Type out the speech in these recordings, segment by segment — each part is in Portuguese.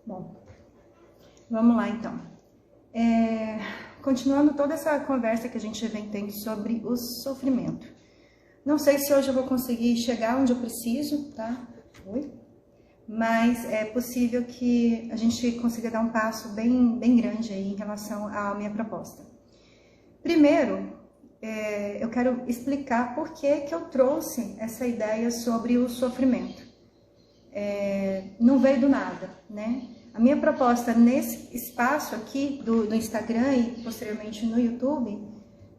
Bom, vamos lá então. Continuando toda essa conversa que a gente vem tendo sobre o sofrimento. Não sei se hoje eu vou conseguir chegar onde eu preciso, tá? Mas é possível que a gente consiga dar um passo bem grande aí em relação à minha proposta. Primeiro, eu quero explicar por que eu trouxe essa ideia sobre o sofrimento. Não veio do nada, né? A minha proposta nesse espaço aqui do Instagram e posteriormente no YouTube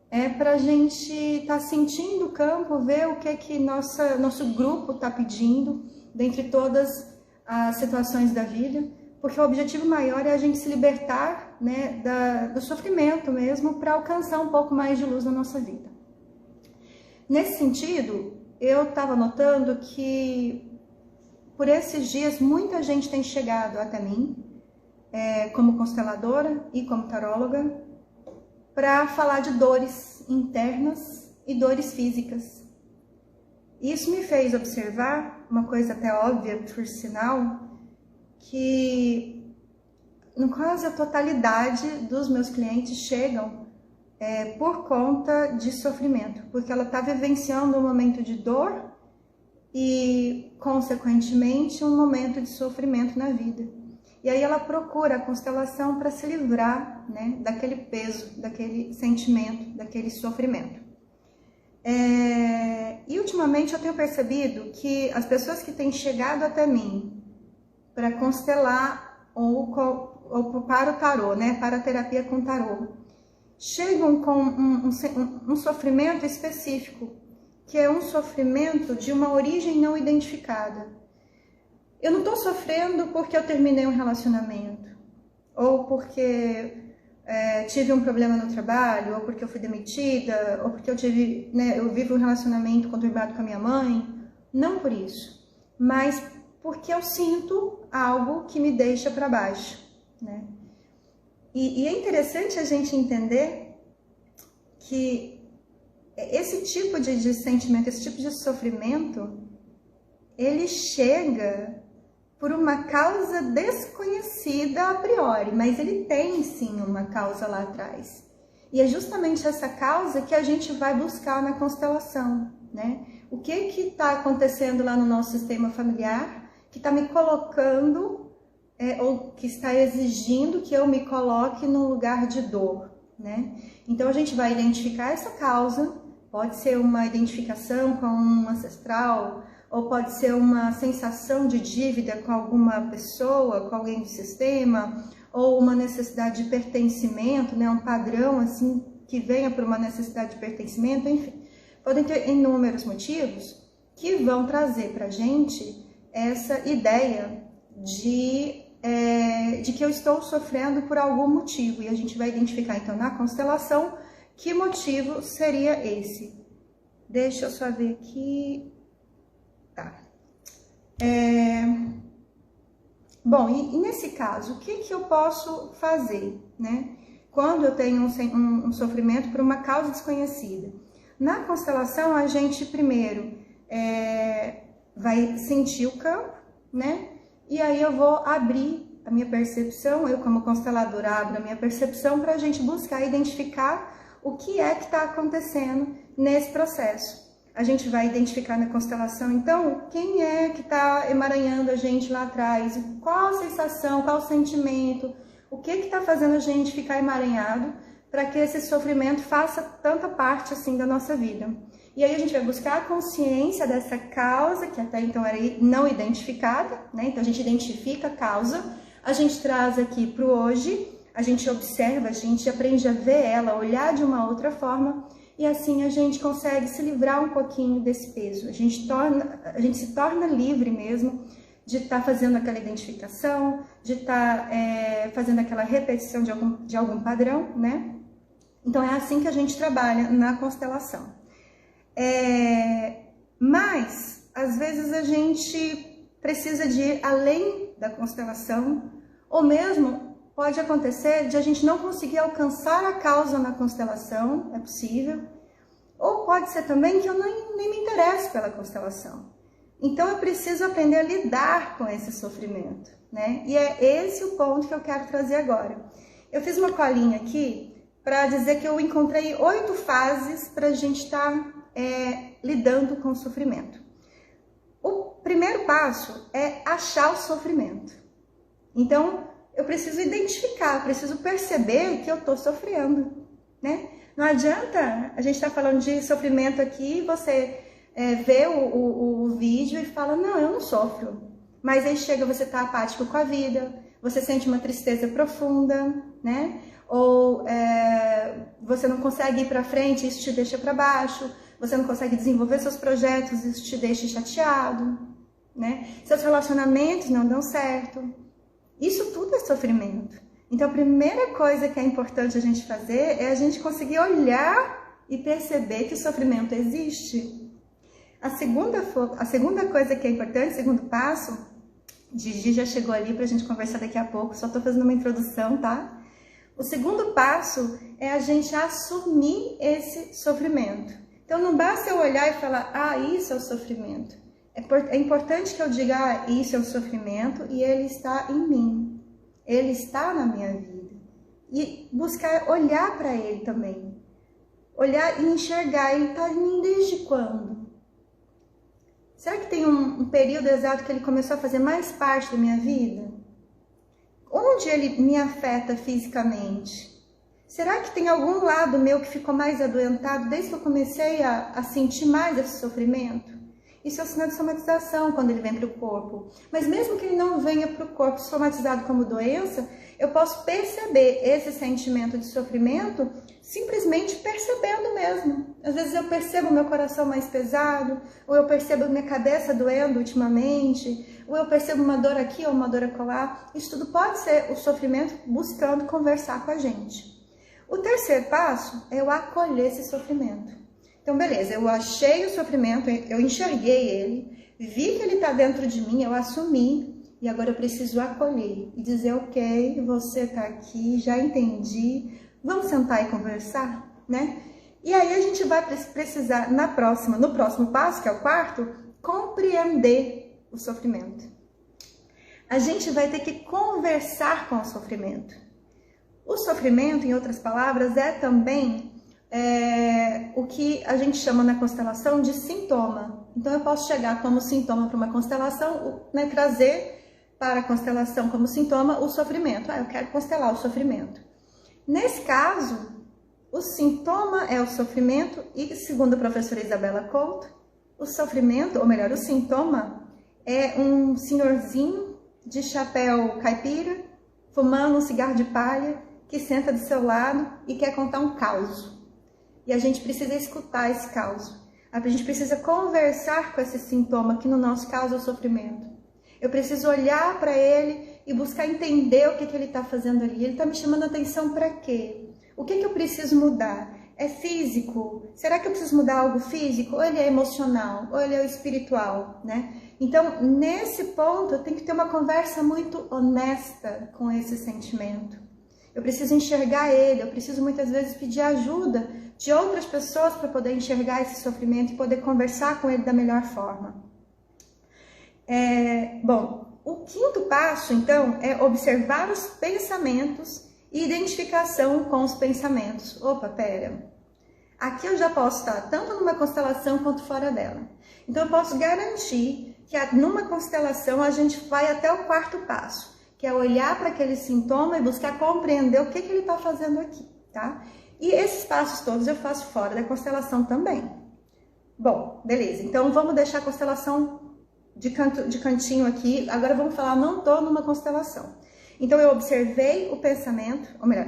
é para a gente estar sentindo o campo, ver o que nosso grupo está pedindo, dentre todas as situações da vida, porque o objetivo maior é a gente se libertar, né, do sofrimento mesmo, para alcançar um pouco mais de luz na nossa vida. Nesse sentido, eu estava notando que por esses dias muita gente tem chegado até mim, como consteladora e como taróloga, para falar de dores internas e dores físicas. Isso me fez observar uma coisa até óbvia, por sinal, que no quase a totalidade dos meus clientes chegam por conta de sofrimento, porque ela está vivenciando um momento de dor e, consequentemente, um momento de sofrimento na vida. E aí ela procura a constelação para se livrar, né, daquele peso, daquele sentimento, daquele sofrimento. E ultimamente eu tenho percebido que as pessoas que têm chegado até mim para constelar ou para o tarô, né, para a terapia com tarô, chegam com um sofrimento específico, que é um sofrimento de uma origem não identificada. Eu não estou sofrendo porque eu terminei um relacionamento, ou porque tive um problema no trabalho, ou porque eu fui demitida, ou porque eu vivo um relacionamento conturbado com a minha mãe. Não por isso, mas porque eu sinto algo que me deixa para baixo, né? E é interessante a gente entender que esse tipo de sentimento, esse tipo de sofrimento, ele chega por uma causa desconhecida a priori, mas ele tem sim uma causa lá atrás. E é justamente essa causa que a gente vai buscar na constelação, né? O que está acontecendo lá no nosso sistema familiar que está me colocando, ou que está exigindo que eu me coloque num lugar de dor, né? Então a gente vai identificar essa causa, pode ser uma identificação com um ancestral, ou pode ser uma sensação de dívida com alguma pessoa, com alguém do sistema, ou uma necessidade de pertencimento, né? Um padrão assim que venha por uma necessidade de pertencimento, enfim. Podem ter inúmeros motivos que vão trazer para a gente essa ideia de que eu estou sofrendo por algum motivo. E a gente vai identificar então na constelação que motivo seria esse. Deixa eu só ver aqui. Tá. Bom, e nesse caso, o que eu posso fazer, né? Quando eu tenho um sofrimento por uma causa desconhecida. Na constelação, a gente primeiro vai sentir o campo, né? E aí eu vou abrir a minha percepção, eu como consteladora abro a minha percepção para a gente buscar identificar o que é que está acontecendo nesse processo. A gente vai identificar na constelação, então, quem é que está emaranhando a gente lá atrás, qual a sensação, qual o sentimento, o que está fazendo a gente ficar emaranhado para que esse sofrimento faça tanta parte assim da nossa vida. E aí a gente vai buscar a consciência dessa causa, que até então era não identificada, né? Então a gente identifica a causa, a gente traz aqui para o hoje, a gente observa, a gente aprende a ver ela, olhar de uma outra forma, e assim a gente consegue se livrar um pouquinho desse peso. A gente se torna livre mesmo de estar fazendo aquela identificação, de estar fazendo aquela repetição de algum padrão, né? Então é assim que a gente trabalha na constelação. Mas, às vezes a gente precisa de ir além da constelação, ou mesmo pode acontecer de a gente não conseguir alcançar a causa na constelação, é possível, ou pode ser também que eu nem me interesso pela constelação. Então eu preciso aprender a lidar com esse sofrimento, né? E é esse o ponto que eu quero trazer agora. Eu fiz uma colinha aqui para dizer que eu encontrei 8 fases para a gente estar lidando com o sofrimento. O primeiro passo é achar o sofrimento. Então, eu preciso identificar, preciso perceber que eu estou sofrendo, né? Não adianta a gente estar falando de sofrimento aqui, você vê o vídeo e fala, não, eu não sofro. Mas aí chega, você está apático com a vida, você sente uma tristeza profunda, né? Ou você não consegue ir para frente, isso te deixa para baixo. Você não consegue desenvolver seus projetos, isso te deixa chateado, né? Seus relacionamentos não dão certo. Isso tudo é sofrimento. Então, a primeira coisa que é importante a gente fazer é a gente conseguir olhar e perceber que o sofrimento existe. A segunda coisa que é importante, o segundo passo, Gigi já chegou ali para a gente conversar daqui a pouco, só estou fazendo uma introdução, tá? O segundo passo é a gente assumir esse sofrimento. Então, não basta eu olhar e falar, ah, isso é o sofrimento. É importante que eu diga, ah, isso é o sofrimento e ele está em mim. Ele está na minha vida. E buscar olhar para ele também. Olhar e enxergar, ele está em mim desde quando? Será que tem um período exato que ele começou a fazer mais parte da minha vida? Onde ele me afeta fisicamente? Será que tem algum lado meu que ficou mais adoentado desde que eu comecei a sentir mais esse sofrimento? Isso é um sinal de somatização quando ele vem para o corpo. Mas mesmo que ele não venha para o corpo somatizado como doença, eu posso perceber esse sentimento de sofrimento simplesmente percebendo mesmo. Às vezes eu percebo meu coração mais pesado, ou eu percebo minha cabeça doendo ultimamente, ou eu percebo uma dor aqui ou uma dor acolá. Isso tudo pode ser o sofrimento buscando conversar com a gente. O terceiro passo é eu acolher esse sofrimento. Então, beleza, eu achei o sofrimento, eu enxerguei ele, vi que ele está dentro de mim, eu assumi, e agora eu preciso acolher e dizer, ok, você está aqui, já entendi, vamos sentar e conversar, né? E aí a gente vai precisar, no próximo passo, que é o quarto, compreender o sofrimento. A gente vai ter que conversar com o sofrimento. O sofrimento, em outras palavras, é também o que a gente chama na constelação de sintoma. Então, eu posso chegar como sintoma para uma constelação, né, trazer para a constelação como sintoma o sofrimento. Ah, eu quero constelar o sofrimento. Nesse caso, o sintoma é o sofrimento e, segundo a professora Isabela Couto, o sofrimento, ou melhor, o sintoma, é um senhorzinho de chapéu caipira, fumando um cigarro de palha, que senta do seu lado e quer contar um caos. E a gente precisa escutar esse caos. A gente precisa conversar com esse sintoma, que no nosso caso é o sofrimento. Eu preciso olhar para ele e buscar entender o que ele está fazendo ali. Ele está me chamando a atenção para quê? O que eu preciso mudar? É físico? Será que eu preciso mudar algo físico? Ou ele é emocional? Ou ele é espiritual? Né? Então, nesse ponto, eu tenho que ter uma conversa muito honesta com esse sentimento. Eu preciso enxergar ele, eu preciso muitas vezes pedir ajuda de outras pessoas para poder enxergar esse sofrimento e poder conversar com ele da melhor forma. Bom, o quinto passo, então, é observar os pensamentos e identificação com os pensamentos. Opa, pera, aqui eu já posso estar tanto numa constelação quanto fora dela. Então, eu posso garantir que numa constelação a gente vai até o quarto passo, que é olhar para aquele sintoma e buscar compreender o que ele está fazendo aqui, tá? E esses passos todos eu faço fora da constelação também. Bom, beleza, então vamos deixar a constelação de cantinho aqui. Agora vamos falar, não estou numa constelação. Então eu observei o pensamento, ou melhor,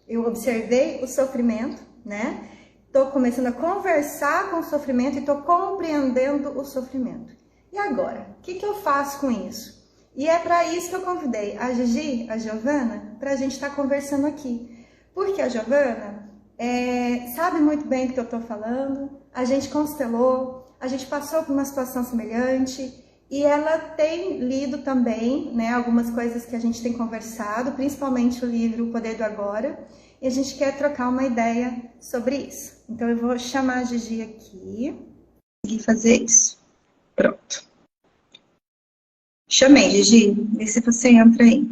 eu observei o sofrimento, né? Estou começando a conversar com o sofrimento e estou compreendendo o sofrimento. E agora, o que eu faço com isso? E é para isso que eu convidei a Gigi, a Giovana, para a gente estar conversando aqui. Porque a Giovana sabe muito bem do que eu estou falando, a gente constelou, a gente passou por uma situação semelhante e ela tem lido também, né, algumas coisas que a gente tem conversado, principalmente o livro O Poder do Agora, e a gente quer trocar uma ideia sobre isso. Então eu vou chamar a Gigi aqui e fazer isso. Pronto. Chamei, Gigi. Vê se você entra aí.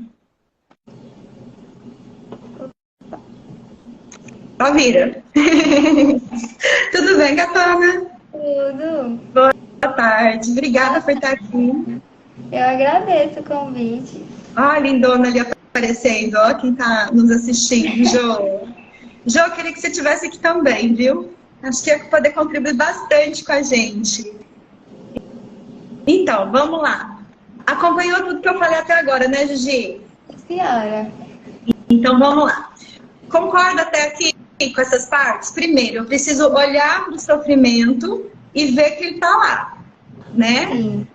Ó, vira. Tudo bem, gatona? Tudo. Boa tarde. Obrigada por estar aqui. Eu agradeço o convite. Ó, a lindona ali aparecendo. Ó, quem tá nos assistindo, Jô. Jô, eu queria que você estivesse aqui também, viu? Acho que ia poder contribuir bastante com a gente. Então, vamos lá. Acompanhou tudo que eu falei até agora, né, Gigi? Senhora. Então, vamos lá. Concorda até aqui com essas partes? Primeiro, eu preciso olhar para o sofrimento e ver que ele está lá, né? Sim.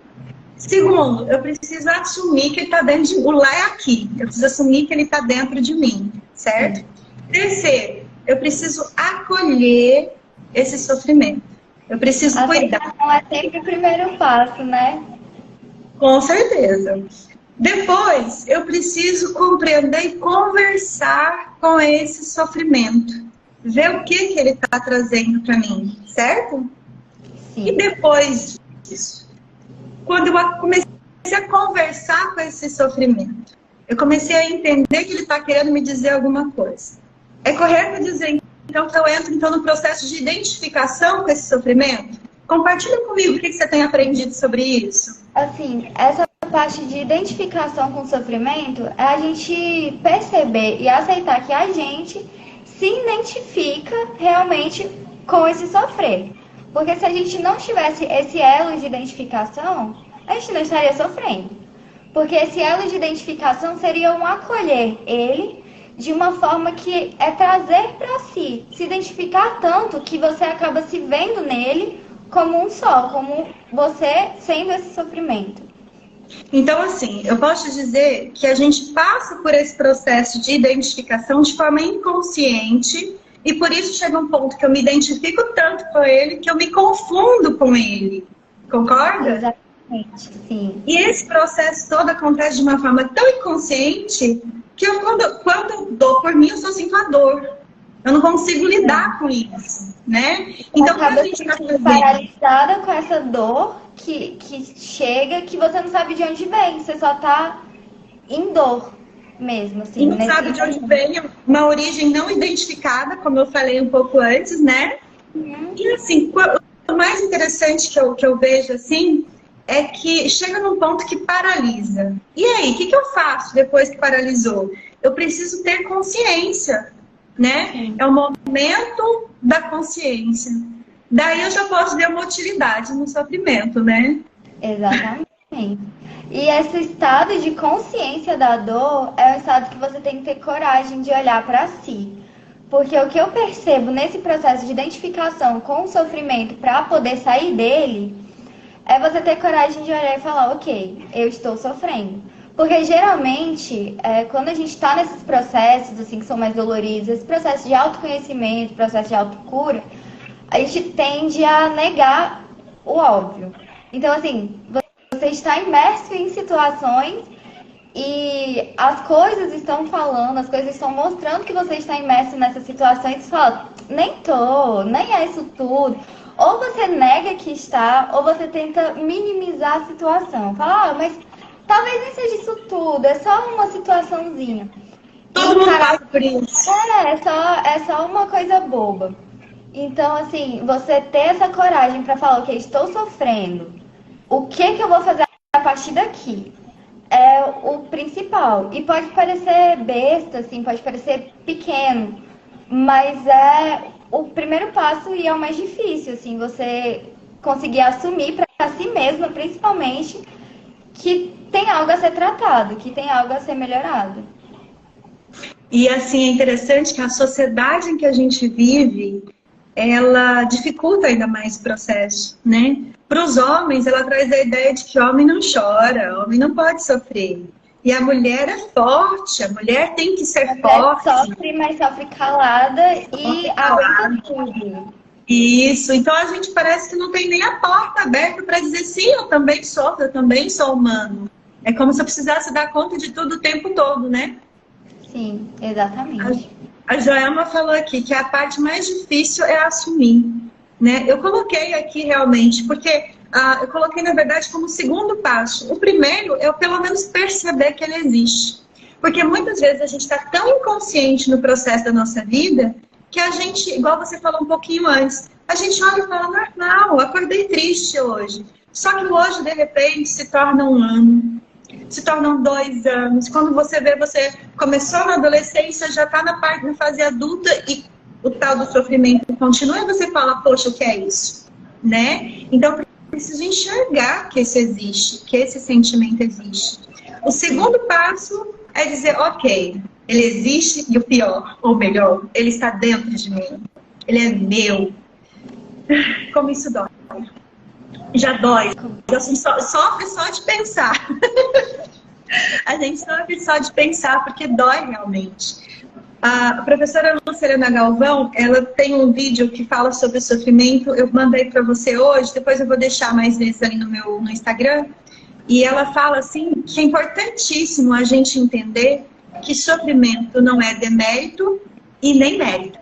Segundo, eu preciso assumir que ele está dentro de mim. O lá é aqui. Eu preciso assumir que ele está dentro de mim, certo? Terceiro, eu preciso acolher esse sofrimento. Eu preciso A cuidar. aceitação é sempre o primeiro passo, né? Com certeza. Depois, eu preciso compreender e conversar com esse sofrimento. Ver o que ele está trazendo para mim, certo? E Sim. depois disso, quando eu comecei a conversar com esse sofrimento, eu comecei a entender que ele está querendo me dizer alguma coisa. É correto dizer, então, que eu entro no processo de identificação com esse sofrimento? Compartilha comigo o que você tem aprendido sobre isso. Assim, essa parte de identificação com o sofrimento é a gente perceber e aceitar que a gente se identifica realmente com esse sofrer. Porque se a gente não tivesse esse elo de identificação, a gente não estaria sofrendo. Porque esse elo de identificação seria um acolher ele de uma forma que é trazer para si, se identificar tanto que você acaba se vendo nele como um só, como você sendo esse sofrimento. Então, assim, eu posso dizer que a gente passa por esse processo de identificação de forma inconsciente e por isso chega um ponto que eu me identifico tanto com ele que eu me confundo com ele. Concorda? Exatamente, sim. E esse processo todo acontece de uma forma tão inconsciente que eu, quando eu dou por mim, eu só sinto a dor. Eu não consigo lidar com isso, né? Então, o que acaba a gente está fazendo? paralisada com essa dor que chega, que você não sabe de onde vem. Você só tá em dor mesmo, assim. E não sabe de onde vem, uma origem não identificada, como eu falei um pouco antes, né? E assim, o mais interessante que eu vejo, assim, é que chega num ponto que paralisa. E aí, o que eu faço depois que paralisou? Eu preciso ter consciência, né? Sim. É o momento da consciência. Daí eu já posso ver uma utilidade no sofrimento, né? Exatamente. E esse estado de consciência da dor é um estado que você tem que ter coragem de olhar para si. Porque o que eu percebo nesse processo de identificação com o sofrimento para poder sair dele é você ter coragem de olhar e falar, ok, eu estou sofrendo. Porque geralmente, quando a gente está nesses processos assim, que são mais doloridos, esse processo de autoconhecimento, processo de autocura, a gente tende a negar o óbvio. Então, assim, você está imerso em situações e as coisas estão falando, as coisas estão mostrando que você está imerso nessas situações e você fala, nem é isso tudo. Ou você nega que está, ou você tenta minimizar a situação. Fala, mas talvez nem seja isso tudo, é só uma situaçãozinha. Todo mundo passa por isso. É só uma coisa boba. Então, assim, você ter essa coragem para falar, ok, estou sofrendo, o que eu vou fazer a partir daqui? É o principal. E pode parecer besta, assim, pode parecer pequeno, mas é o primeiro passo e é o mais difícil, assim, você conseguir assumir para si mesma, principalmente, que tem algo a ser tratado, que tem algo a ser melhorado. E assim, é interessante que a sociedade em que a gente vive, ela dificulta ainda mais o processo, né? Para os homens, ela traz a ideia de que homem não chora, homem não pode sofrer. E a mulher é forte, a mulher tem que ser forte. Sofre, mas sofre calada e aguenta tudo. Isso, então a gente parece que não tem nem a porta aberta para dizer sim, eu também sofro, eu também sou humano. É como se eu precisasse dar conta de tudo o tempo todo, né? Sim, exatamente. A Joelma falou aqui que a parte mais difícil é assumir, né? Eu coloquei aqui realmente, porque eu coloquei, na verdade, como segundo passo. O primeiro é eu, pelo menos, perceber que ele existe. Porque muitas vezes a gente está tão inconsciente no processo da nossa vida que a gente, igual você falou um pouquinho antes, a gente olha e fala, normal, acordei triste hoje. Só que hoje, de repente, se torna um ano, se tornam 2 anos. Quando você vê, você começou na adolescência, já está na fase adulta e o tal do sofrimento continua e você fala, poxa, o que é isso? Né? Então, preciso enxergar que isso existe, que esse sentimento existe. O segundo passo é dizer, ok, ele existe e o pior, ou melhor, ele está dentro de mim. Ele é meu. Como isso dói. Já dói. A gente sofre só de pensar. A gente sofre só de pensar, porque dói realmente. A professora Luciana Galvão, ela tem um vídeo que fala sobre o sofrimento. Eu mandei para você hoje, depois eu vou deixar mais vezes ali no Instagram. E ela fala assim que é importantíssimo a gente entender que sofrimento não é demérito e nem mérito.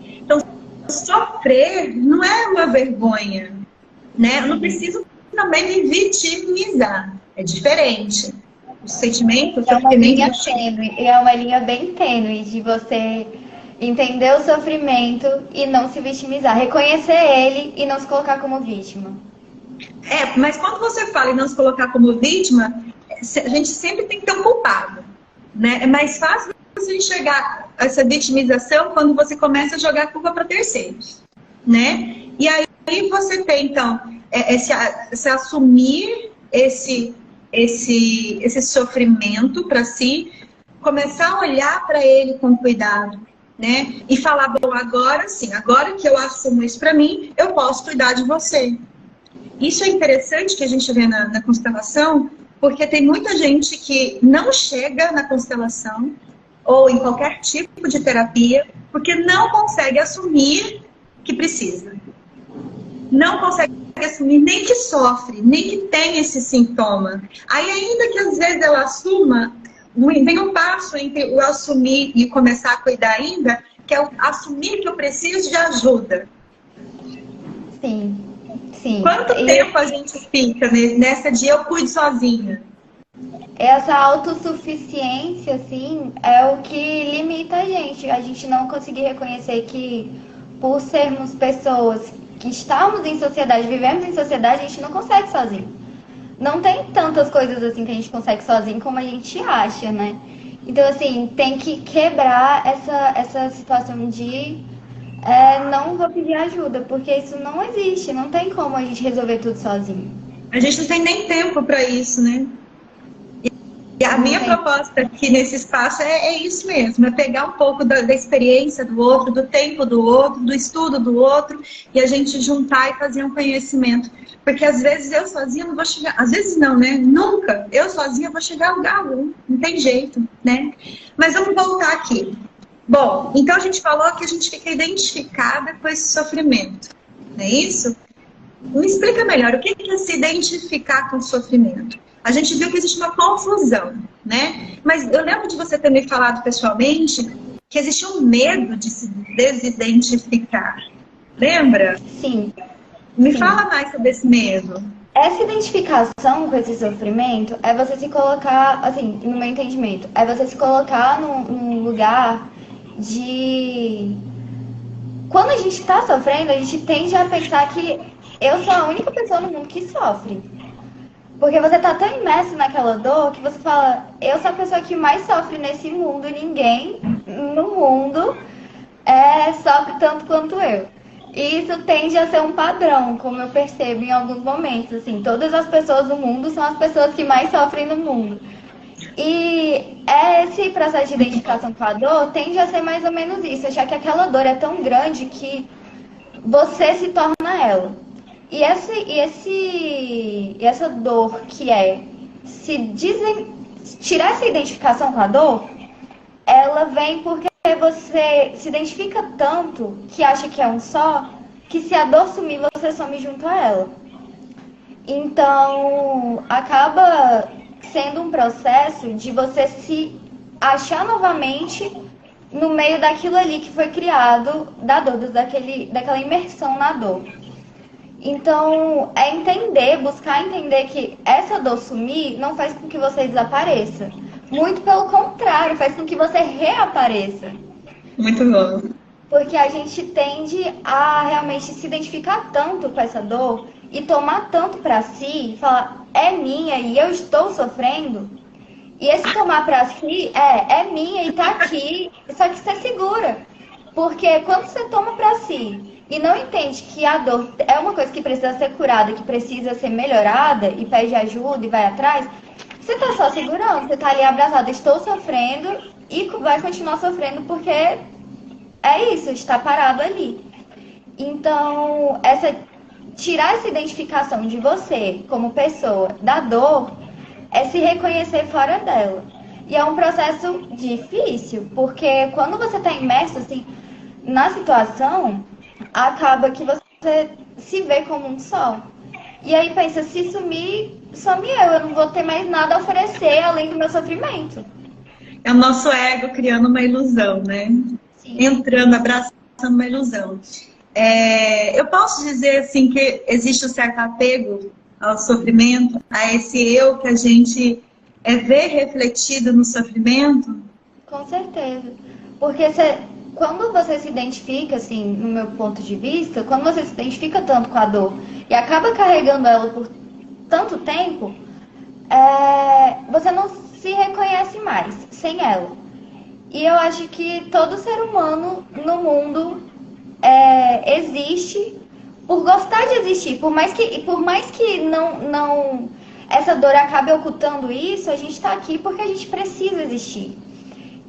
Então, sofrer não é uma vergonha, né? Eu não preciso também me vitimizar. É diferente. O sentimento, o É uma sofrimento... linha tênue, é uma linha bem tênue de você entender o sofrimento e não se vitimizar. Reconhecer ele e não se colocar como vítima. Mas quando você fala em não se colocar como vítima, a gente sempre tem que ter um culpado, né? É mais fácil você enxergar essa vitimização quando você começa a jogar a culpa para terceiros, né? E aí você tem, então, esse assumir esse sofrimento para si, começar a olhar para ele com cuidado, né? E falar, bom, agora sim, agora que eu assumo isso para mim, eu posso cuidar de você. Isso é interessante que a gente vê na constelação, porque tem muita gente que não chega na constelação ou em qualquer tipo de terapia, porque não consegue assumir que precisa. Não consegue assumir nem que sofre, nem que tem esse sintoma. Aí ainda que às vezes ela assuma, vem um passo entre o assumir e começar a cuidar ainda, que é o assumir que eu preciso de ajuda. Sim. Sim. Quanto tempo a gente fica nessa de eu cuido sozinha? Essa autossuficiência, assim, é o que limita a gente. A gente não conseguir reconhecer que, por sermos pessoas que estamos em sociedade, vivemos em sociedade, a gente não consegue sozinho. Não tem tantas coisas assim que a gente consegue sozinho como a gente acha, né? Então, assim, tem que quebrar essa situação de... não vou pedir ajuda, porque isso não existe, não tem como a gente resolver tudo sozinho. A gente não tem nem tempo para isso, né? E a minha proposta aqui nesse espaço é isso mesmo, é pegar um pouco da experiência do outro, do tempo do outro, do estudo do outro, e a gente juntar e fazer um conhecimento. Porque às vezes eu sozinha não vou chegar, às vezes não, né? Nunca, eu sozinha vou chegar a lugar algum, não tem jeito, né? Mas vamos voltar aqui. Bom, então a gente falou que a gente fica identificada com esse sofrimento, não é isso? Me explica melhor, o que é se identificar com o sofrimento? A gente viu que existe uma confusão, né? Mas eu lembro de você ter me falado pessoalmente que existe um medo de se desidentificar. Lembra? Sim. Me fala mais sobre esse medo. Essa identificação com esse sofrimento é você se colocar, assim, no meu entendimento, é você se colocar num lugar de... Quando a gente está sofrendo, a gente tende a pensar que eu sou a única pessoa no mundo que sofre. Porque você tá tão imerso naquela dor que você fala, eu sou a pessoa que mais sofre nesse mundo, ninguém no mundo sofre tanto quanto eu. E isso tende a ser um padrão, como eu percebo em alguns momentos, assim, todas as pessoas do mundo são as pessoas que mais sofrem no mundo. E esse processo de identificação com a dor tende a ser mais ou menos isso, achar que aquela dor é tão grande que você se torna ela. E essa dor que é tirar essa identificação com a dor, ela vem porque você se identifica tanto que acha que é um só, que se a dor sumir, você some junto a ela. Então, acaba sendo um processo de você se achar novamente no meio daquilo ali que foi criado, da dor, daquela imersão na dor. Então, é entender, buscar entender que essa dor sumir não faz com que você desapareça. Muito pelo contrário, faz com que você reapareça. Muito bom. Porque a gente tende a realmente se identificar tanto com essa dor e tomar tanto pra si, falar, é minha e eu estou sofrendo. E esse tomar pra si é minha e tá aqui, só que você segura. Porque quando você toma pra si e não entende que a dor é uma coisa que precisa ser curada, que precisa ser melhorada e pede ajuda e vai atrás, você tá só segurando, você tá ali abraçado, estou sofrendo e vai continuar sofrendo porque é isso, está parado ali. Então, tirar essa identificação de você como pessoa da dor é se reconhecer fora dela. E é um processo difícil, porque quando você está imerso assim, na situação, acaba que você se vê como um só. E aí pensa, se sumir, some eu não vou ter mais nada a oferecer além do meu sofrimento. É o nosso ego criando uma ilusão, né? Sim. Entrando, abraçando uma ilusão. Eu posso dizer assim que existe um certo apego ao sofrimento, a esse eu que a gente vê refletido no sofrimento? Com certeza. Porque quando você se identifica, assim, no meu ponto de vista, quando você se identifica tanto com a dor e acaba carregando ela por tanto tempo, você não se reconhece mais sem ela. E eu acho que todo ser humano no mundo existe por gostar de existir. Por mais que não essa dor acabe ocultando isso, a gente está aqui porque a gente precisa existir.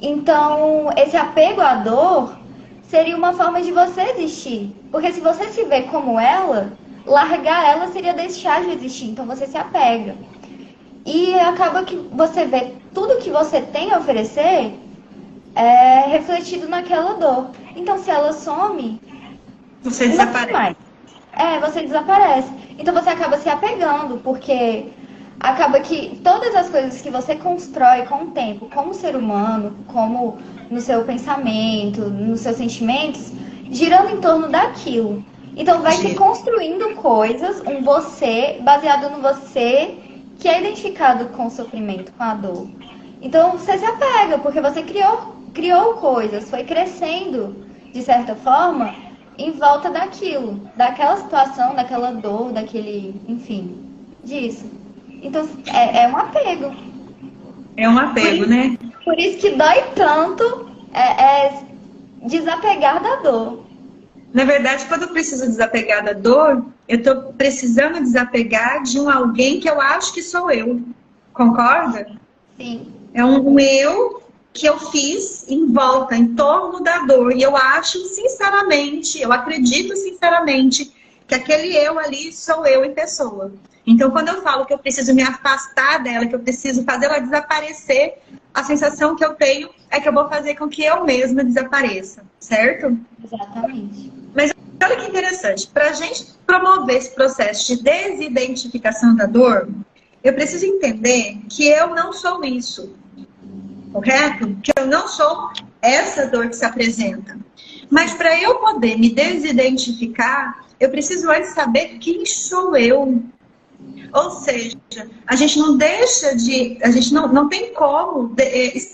Então, esse apego à dor seria uma forma de você existir. Porque se você se vê como ela, largar ela seria deixar de existir. Então, você se apega. E acaba que você vê tudo que você tem a oferecer refletido naquela dor. Então, se ela some, você desaparece. Você desaparece. Então, você acaba se apegando, porque acaba que todas as coisas que você constrói com o tempo, como ser humano, como no seu pensamento, nos seus sentimentos, girando em torno daquilo. Então vai se construindo coisas, um você, baseado no você, que é identificado com o sofrimento, com a dor. Então você se apega, porque você criou coisas, foi crescendo, de certa forma, em volta daquilo, daquela situação, daquela dor, daquele, enfim, disso. Então, é um apego. É um apego, né? Por isso que dói tanto desapegar da dor. Na verdade, quando eu preciso desapegar da dor, eu estou precisando desapegar de um alguém que eu acho que sou eu. Concorda? Sim. É um eu que eu fiz em volta, em torno da dor. E eu acho sinceramente, eu acredito sinceramente que aquele eu ali sou eu em pessoa. Então, quando eu falo que eu preciso me afastar dela, que eu preciso fazer ela desaparecer, a sensação que eu tenho é que eu vou fazer com que eu mesma desapareça, certo? Exatamente. Mas olha que interessante, para a gente promover esse processo de desidentificação da dor, eu preciso entender que eu não sou isso, correto? Que eu não sou essa dor que se apresenta. Mas para eu poder me desidentificar, eu preciso antes saber quem sou eu. Ou seja, a gente não deixa de... A gente não tem como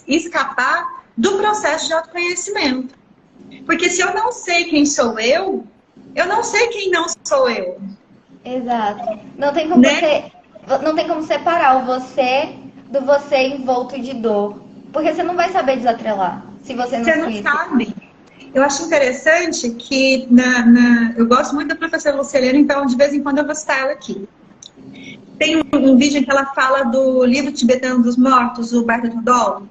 escapar do processo de autoconhecimento. Porque se eu não sei quem sou eu não sei quem não sou eu. Exato. Não tem como, né? não tem como separar o você do você envolto de dor. Porque você não vai saber desatrelar se você não Você não sabe. Eu acho interessante que eu gosto muito da professora Lucilena, então de vez em quando eu vou citar ela aqui. Tem um vídeo em que ela fala do livro tibetano dos mortos, o Bardo Tudor.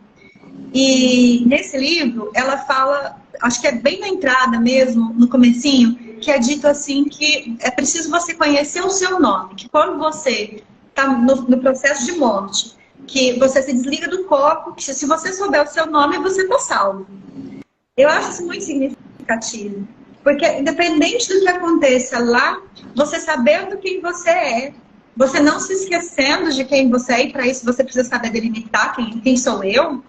E nesse livro ela fala, acho que é bem na entrada mesmo, no comecinho, que é dito assim que é preciso você conhecer o seu nome, que quando você está no processo de morte, que você se desliga do corpo, que se você souber o seu nome, você está salvo. Eu acho isso muito significativo, porque independente do que aconteça lá, você sabendo quem você é, você não se esquecendo de quem você é, e para isso você precisa saber delimitar quem sou eu,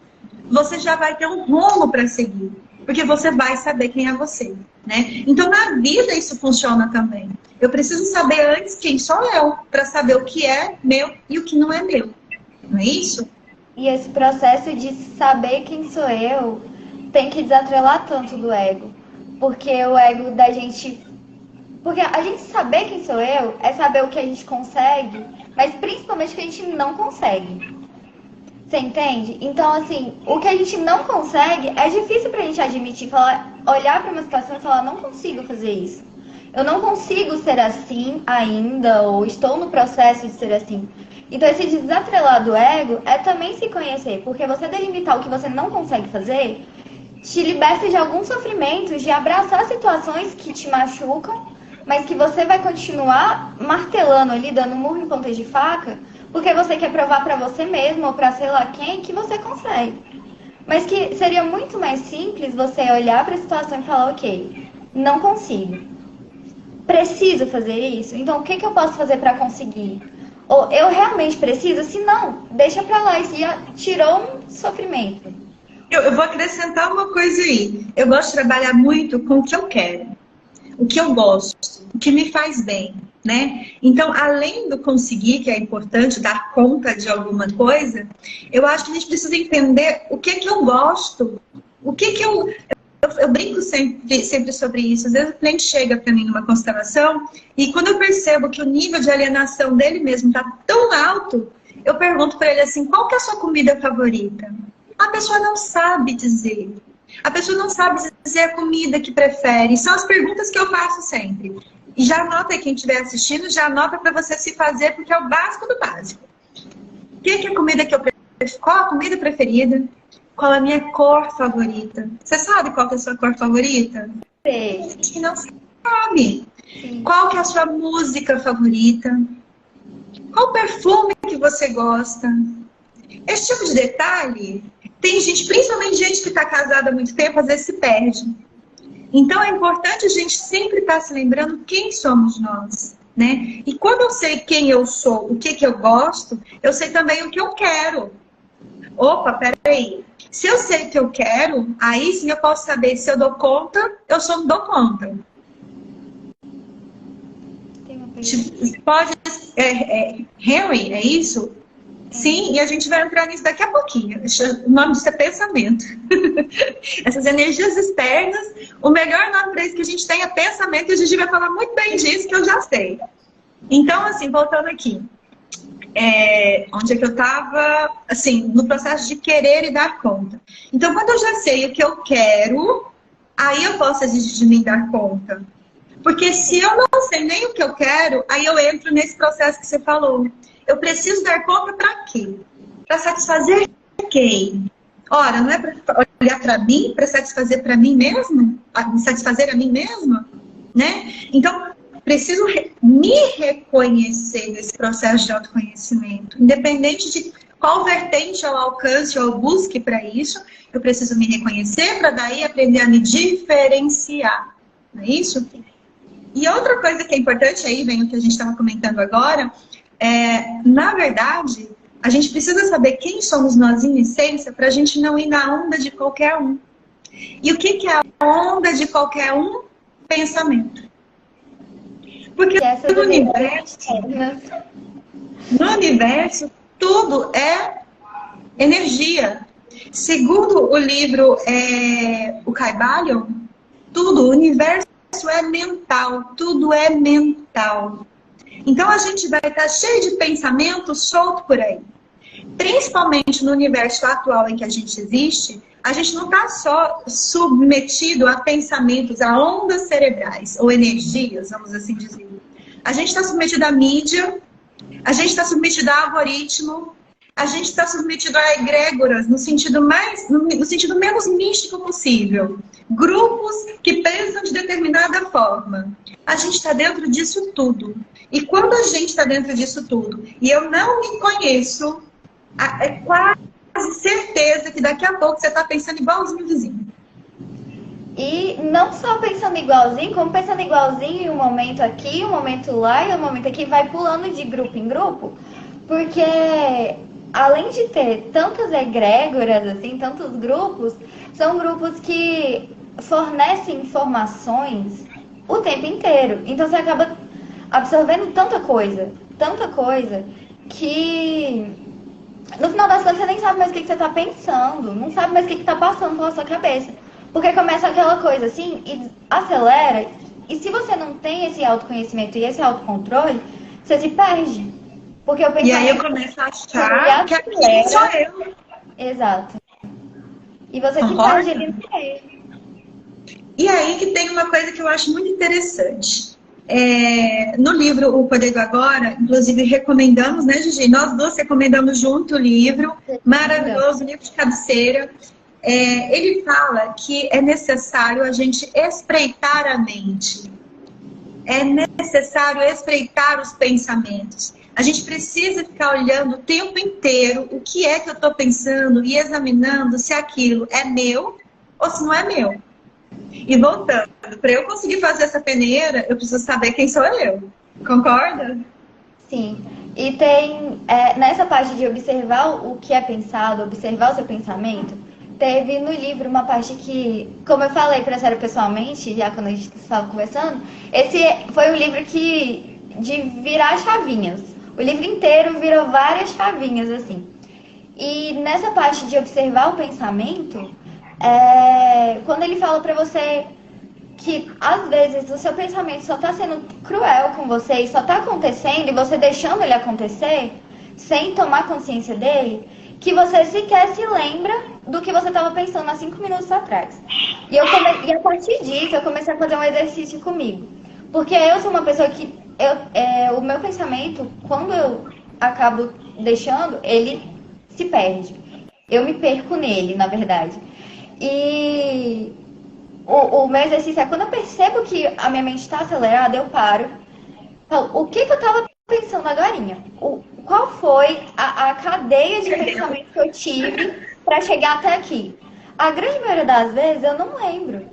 você já vai ter um rumo para seguir. porque você vai saber quem é você, né? Então, na vida isso funciona também. Eu preciso saber antes quem sou eu, para saber o que é meu e o que não é meu. Não é isso? E esse processo de saber quem sou eu tem que desatrelar tanto do ego. Porque o ego da gente... Porque a gente saber quem sou eu é saber o que a gente consegue, mas principalmente o que a gente não consegue. Você entende? Então, assim, o que a gente não consegue é difícil pra gente admitir, falar, olhar pra uma situação e falar, não consigo fazer isso. Eu não consigo ser assim ainda, ou estou no processo de ser assim. Então, esse desatrelar do ego é também se conhecer, porque você delimitar o que você não consegue fazer te liberta de alguns sofrimentos, de abraçar situações que te machucam, mas que você vai continuar martelando ali, dando murro em pontas de faca, porque você quer provar pra você mesmo, ou pra sei lá quem, que você consegue. Mas que seria muito mais simples você olhar pra situação e falar, ok, não consigo. Preciso fazer isso? Então, o que eu posso fazer pra conseguir? Ou eu realmente preciso? Se não, deixa pra lá, isso já tirou um sofrimento. Eu vou acrescentar uma coisa aí. Eu gosto de trabalhar muito com o que eu quero, o que eu gosto, o que me faz bem, né? Então, além do conseguir, que é importante, dar conta de alguma coisa, eu acho que a gente precisa entender o que eu gosto, o que eu brinco sempre sobre isso. Às vezes o cliente chega para mim numa constelação e quando eu percebo que o nível de alienação dele mesmo está tão alto, eu pergunto para ele assim, qual que é a sua comida favorita? A pessoa não sabe dizer. A pessoa não sabe dizer a comida que prefere. São as perguntas que eu faço sempre. E já anota aí, quem estiver assistindo, já anota para você se fazer, porque é o básico do básico. O que é a comida que eu prefiro? Qual a comida preferida? Qual a minha cor favorita? Você sabe qual que é a sua cor favorita? Sei. A gente não sabe. Sim. Qual que é a sua música favorita? Qual perfume que você gosta? Esse tipo de detalhe, tem gente, principalmente gente que está casada há muito tempo, às vezes se perde. Então é importante a gente sempre estar se lembrando quem somos nós, né? E quando eu sei quem eu sou, o que eu gosto, eu sei também o que eu quero. Opa, peraí. Se eu sei o que eu quero, aí sim eu posso saber se eu dou conta, eu só não dou conta. Tem uma pergunta. Pode... Henry, é isso? Sim, e a gente vai entrar nisso daqui a pouquinho. O nome disso é pensamento. Essas energias externas, o melhor nome para isso que a gente tem é pensamento, e a gente vai falar muito bem disso, que eu já sei. Então, assim, voltando aqui. Onde é que eu estava? Assim, no processo de querer e dar conta. Então, quando eu já sei o que eu quero, aí eu posso exigir de mim dar conta. Porque se eu não sei nem o que eu quero, aí eu entro nesse processo que você falou. Eu preciso dar conta para quê? Para satisfazer quem? Ora, não é para olhar para mim, para satisfazer para mim mesmo? Satisfazer a mim mesma? Né? Então, preciso me reconhecer nesse processo de autoconhecimento. Independente de qual vertente eu alcance ou eu busque para isso, eu preciso me reconhecer para daí aprender a me diferenciar. Não é isso? E outra coisa que é importante, aí vem o que a gente estava comentando agora, na verdade, a gente precisa saber quem somos nós em essência para a gente não ir na onda de qualquer um. E o que é a onda de qualquer um? Pensamento. Porque no universo, tudo é energia. Segundo o livro o Kybalion, o universo é mental, tudo é mental. Então a gente vai estar cheio de pensamento solto por aí. Principalmente no universo atual em que a gente existe, a gente não está só submetido a pensamentos, a ondas cerebrais, ou energias, vamos assim dizer. A gente está submetido à mídia, a gente está submetido a algoritmo, a gente está submetido a egrégoras, no sentido menos místico possível. Grupos que pensam de determinada forma. A gente está dentro disso tudo. E quando a gente está dentro disso tudo, e eu não me conheço, é quase certeza que daqui a pouco você está pensando igualzinho o vizinho. E não só pensando igualzinho, como pensando igualzinho em um momento aqui, um momento lá e um momento aqui, vai pulando de grupo em grupo. Porque além de ter tantas egrégoras, assim, tantos grupos, são grupos que fornecem informações o tempo inteiro. Então você acaba absorvendo tanta coisa, que no final das contas você nem sabe mais o que você está pensando, não sabe mais o que está passando pela sua cabeça. Porque começa aquela coisa assim, e acelera, e se você não tem esse autoconhecimento e esse autocontrole, você se perde. Porque eu penso, e aí eu começo a achar que aquilo sou eu. Exato. E você se perde ali no meio. E aí que tem uma coisa que eu acho muito interessante. No livro O Poder do Agora, inclusive recomendamos, né, Gigi? Nós duas recomendamos junto o livro, maravilhoso, livro de cabeceira. Ele fala que é necessário a gente espreitar a mente. É necessário espreitar os pensamentos. A gente precisa ficar olhando o tempo inteiro o que é que eu estou pensando e examinando se aquilo é meu ou se não é meu. E voltando, para eu conseguir fazer essa peneira, eu preciso saber quem sou eu. Concorda? Sim. E tem, nessa parte de observar o que é pensado, observar o seu pensamento, teve no livro uma parte que, como eu falei para a Sarah pessoalmente, já quando a gente estava conversando, esse foi um livro de virar chavinhas. O livro inteiro virou várias chavinhas, assim. E nessa parte de observar o pensamento, quando ele fala pra você que às vezes o seu pensamento só tá sendo cruel com você e só tá acontecendo e você deixando ele acontecer sem tomar consciência dele, que você sequer se lembra do que você estava pensando há 5 minutos atrás. E a partir disso eu comecei a fazer um exercício comigo. Porque eu sou uma pessoa que o meu pensamento, quando eu acabo deixando, ele se perde. Eu me perco nele, na verdade. E o meu exercício é quando eu percebo que a minha mente está acelerada, eu paro. Falo, o que eu estava pensando agorinha? Qual foi a cadeia de pensamento que eu tive para chegar até aqui? A grande maioria das vezes eu não lembro.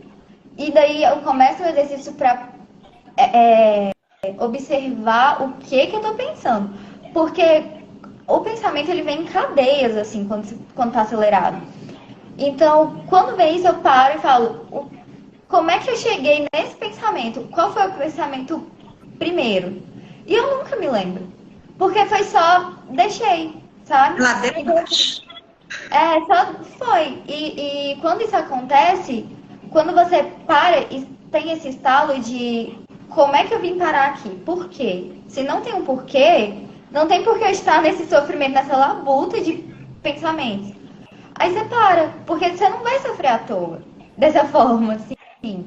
E daí eu começo o exercício para observar o que eu estou pensando. Porque o pensamento ele vem em cadeias, assim, quando está acelerado. Então, quando vem isso, eu paro e falo, como é que eu cheguei nesse pensamento? Qual foi o pensamento primeiro? E eu nunca me lembro. Porque foi só, deixei, sabe? Lá dentro. Só foi. E quando isso acontece, quando você para e tem esse estalo de como é que eu vim parar aqui? Por quê? Se não tem um porquê, não tem por que eu estar nesse sofrimento, nessa labuta de pensamentos. Aí você para, porque você não vai sofrer à toa, dessa forma, assim.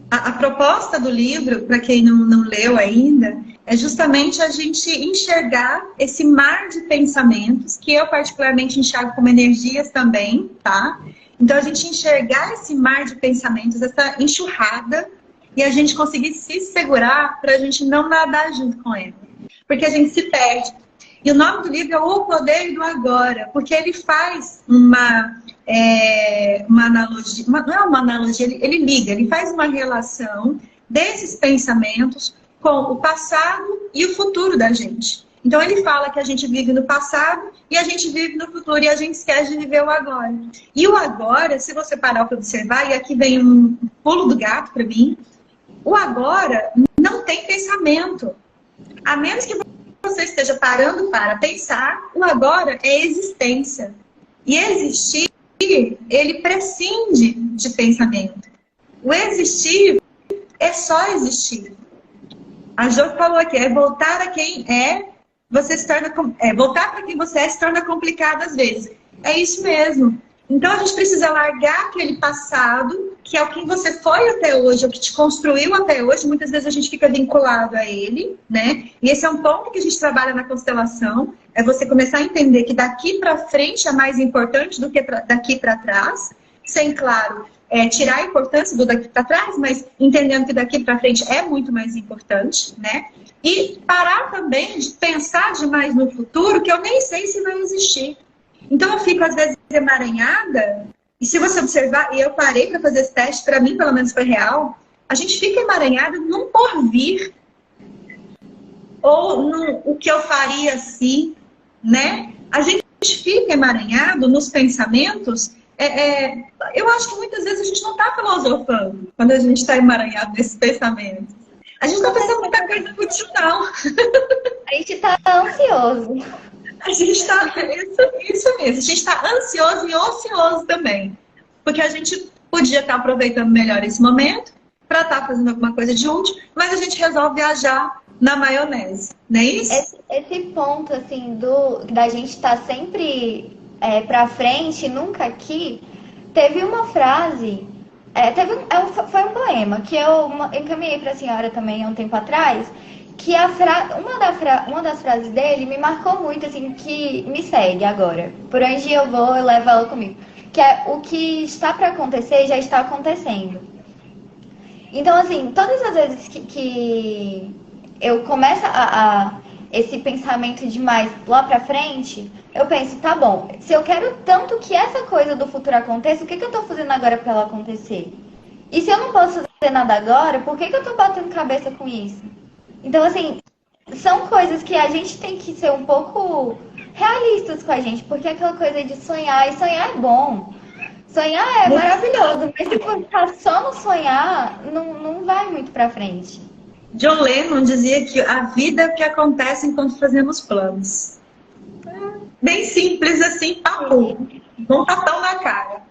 A proposta do livro, para quem não leu ainda, é justamente a gente enxergar esse mar de pensamentos, que eu particularmente enxergo como energias também, tá? Então a gente enxergar esse mar de pensamentos, essa enxurrada, e a gente conseguir se segurar para a gente não nadar junto com ele. Porque a gente se perde. E o nome do livro é O Poder do Agora, porque ele faz uma analogia, não é uma analogia, ele liga, ele faz uma relação desses pensamentos com o passado e o futuro da gente. Então ele fala que a gente vive no passado e a gente vive no futuro e a gente esquece de viver o agora. E o agora, se você parar para observar, e aqui vem um pulo do gato para mim, o agora não tem pensamento. A menos que você esteja parando para pensar, o agora é existência. E existir, ele prescinde de pensamento. O existir é só existir. A Jo falou aqui, voltar a quem voltar para quem você se torna complicado às vezes. É isso mesmo. Então a gente precisa largar aquele passado, que é o que você foi até hoje, o que te construiu até hoje. Muitas vezes a gente fica vinculado a ele, né? E esse é um ponto que a gente trabalha na constelação, é você começar a entender que daqui para frente é mais importante do que daqui para trás, sem, claro, tirar a importância do daqui para trás, mas entendendo que daqui para frente é muito mais importante, né? E parar também de pensar demais no futuro, que eu nem sei se vai existir. Então eu fico às vezes emaranhada, e se você observar, e eu parei para fazer esse teste, para mim pelo menos foi real, a gente fica emaranhada num porvir, ou no o que eu faria assim, né? A gente fica emaranhado nos pensamentos. Eu acho que muitas vezes a gente não está filosofando quando a gente está emaranhado nesses pensamentos. A gente não está pensando muita coisa útil, não. A gente está ansioso. A gente está, isso mesmo, a gente está ansioso e ocioso também. Porque a gente podia estar aproveitando melhor esse momento para estar fazendo alguma coisa de útil, mas a gente resolve viajar na maionese, não é isso? Esse ponto, assim, da gente estar sempre pra frente, nunca aqui, teve uma frase, foi um poema que eu encaminhei para a senhora também há um tempo atrás, que uma das frases dele me marcou muito, assim, que me segue agora. Por onde eu vou, eu levo ela comigo. Que é: o que está para acontecer já está acontecendo. Então, assim, todas as vezes que eu começo esse pensamento demais lá pra frente, eu penso, tá bom, se eu quero tanto que essa coisa do futuro aconteça, o que eu tô fazendo agora pra ela acontecer? E se eu não posso fazer nada agora, por que eu tô batendo cabeça com isso? Então, assim, são coisas que a gente tem que ser um pouco realistas com a gente, porque aquela coisa de sonhar, e sonhar é bom. Sonhar é maravilhoso, mas se for ficar só no sonhar, não vai muito pra frente. John Lennon dizia que a vida é o que acontece enquanto fazemos planos. Bem simples assim, papo. Um tapão na cara.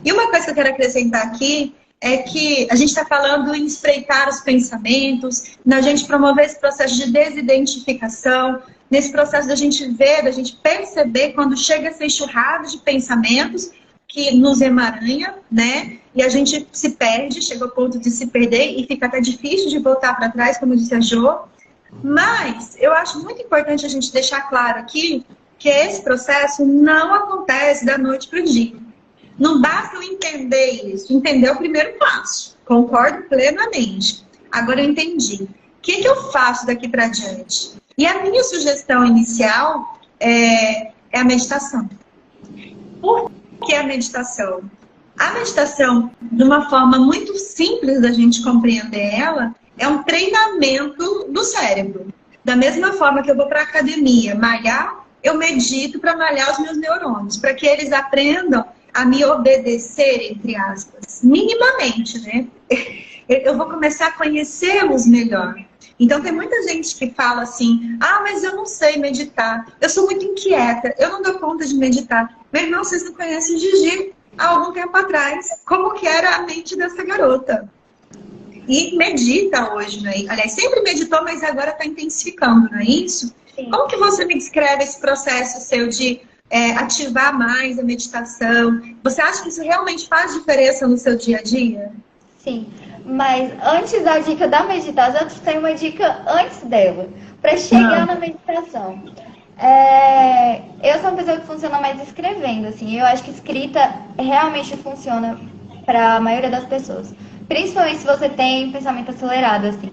E uma coisa que eu quero acrescentar aqui é que a gente está falando em espreitar os pensamentos, na gente promover esse processo de desidentificação, nesse processo da gente ver, da gente perceber quando chega essa enxurrada de pensamentos que nos emaranha, né? E a gente se perde, chega ao ponto de se perder e fica até difícil de voltar para trás, como disse a Jo. Mas eu acho muito importante a gente deixar claro aqui que esse processo não acontece da noite para o dia. Não basta eu entender isso, entender o primeiro passo. Concordo plenamente. Agora eu entendi. O que eu faço daqui para diante? E a minha sugestão inicial é a meditação. Por que a meditação? A meditação, de uma forma muito simples da gente compreender ela, é um treinamento do cérebro. Da mesma forma que eu vou para a academia malhar, eu medito para malhar os meus neurônios, para que eles aprendam a me obedecer, entre aspas, minimamente, né? Eu vou começar a conhecê-los melhor. Então tem muita gente que fala assim, mas eu não sei meditar, eu sou muito inquieta, eu não dou conta de meditar. Meu irmão, vocês não conhecem Gigi há algum tempo atrás, como que era a mente dessa garota. E medita hoje, né? Aliás, sempre meditou, mas agora está intensificando, não é isso? Sim. Como que você me descreve esse processo seu de ativar mais a meditação? Você acha que isso realmente faz diferença no seu dia a dia? Sim, mas antes da dica da meditação, eu tenho uma dica antes dela, para chegar na meditação. Eu sou uma pessoa que funciona mais escrevendo, assim. Eu acho que escrita realmente funciona para a maioria das pessoas. Principalmente se você tem pensamento acelerado, assim.